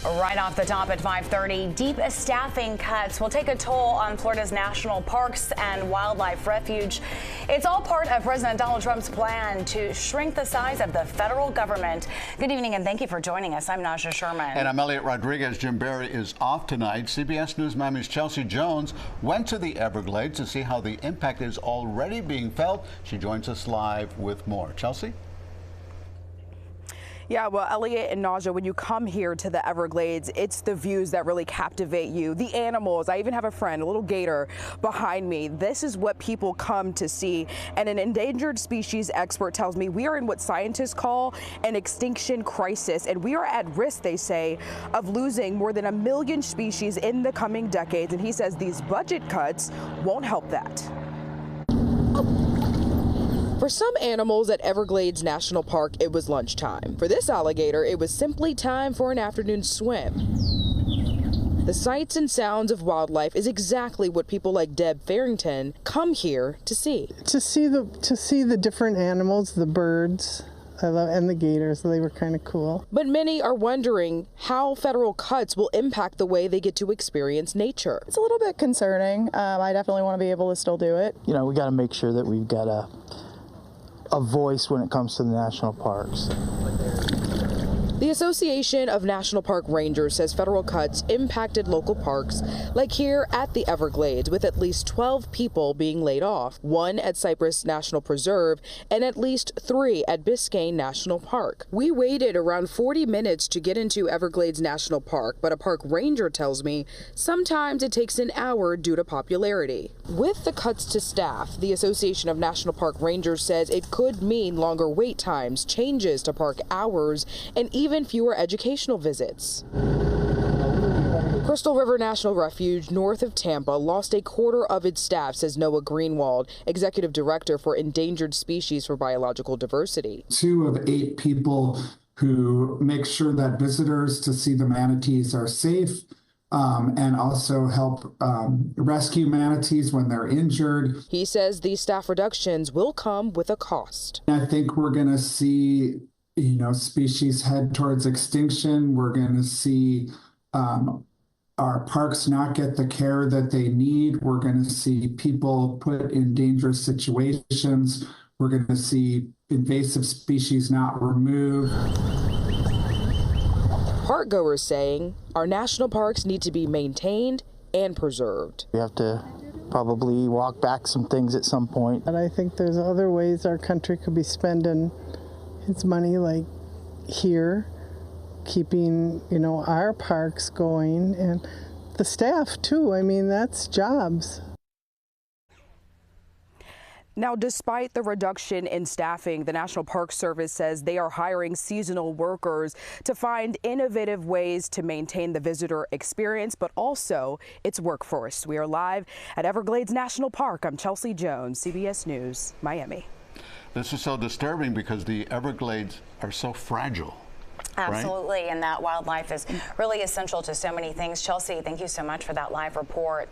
Right off the top at 5:30, deep staffing cuts will take a toll on Florida's national parks and wildlife refuge. It's all part of President Donald Trump's plan to shrink the size of the federal government. Good evening and thank you for joining us. I'm Naja Sherman. And I'm Elliot Rodriguez. Jim Barry is off tonight. CBS News Mommy's Chelsea Jones went to the Everglades to see how the impact is already being felt. She joins us live with more. Chelsea? Yeah, well, Elliot and Naja, when you come here to the Everglades, it's the views that really captivate you. The animals. I even have a friend, a little gator behind me. This is what people come to see. And an endangered species expert tells me we are in what scientists call an extinction crisis. And we are at risk, they say, of losing more than 1 million species in the coming decades. And he says these budget cuts won't help that. For some animals at Everglades National Park, it was lunchtime. For this alligator, it was simply time for an afternoon swim. The sights and sounds of wildlife is exactly what people like Deb Farrington come here to see. To see the different animals, the birds, and the gators. They were kind of cool. But many are wondering how federal cuts will impact the way they get to experience nature. It's a little bit concerning. I definitely want to be able to still do it. You know, we got to make sure that we've got a voice when it comes to the national parks. The Association of National Park Rangers says federal cuts impacted local parks, like here at the Everglades, with at least 12 people being laid off, 1 at Cypress National Preserve and at least 3 at Biscayne National Park. We waited around 40 minutes to get into Everglades National Park, but a park ranger tells me sometimes it takes an hour due to popularity. With the cuts to staff, the Association of National Park Rangers says it could mean longer wait times, changes to park hours, and even fewer educational visits. Crystal River National Refuge, north of Tampa, lost a quarter of its staff, says Noah Greenwald, Executive Director for Endangered Species for Biological Diversity. 2 of 8 people who make sure that visitors to see the manatees are safe and also help rescue manatees when they're injured. He says these staff reductions will come with a cost. I think we're going to see species head towards extinction. We're going to see our parks not get the care that they need. We're going to see people put in dangerous situations. We're going to see invasive species not removed. Parkgoers saying our national parks need to be maintained and preserved. We have to probably walk back some things at some point. But I think there's other ways our country could be spending its money, like here, keeping, our parks going, and the staff too. I mean, that's jobs. Now, despite the reduction in staffing, the National Park Service says they are hiring seasonal workers to find innovative ways to maintain the visitor experience, but also its workforce. We are live at Everglades National Park. I'm Chelsea Jones, CBS News, Miami. This is so disturbing because the Everglades are so fragile. Absolutely, right? And that wildlife is really essential to so many things. Chelsea, thank you so much for that live report.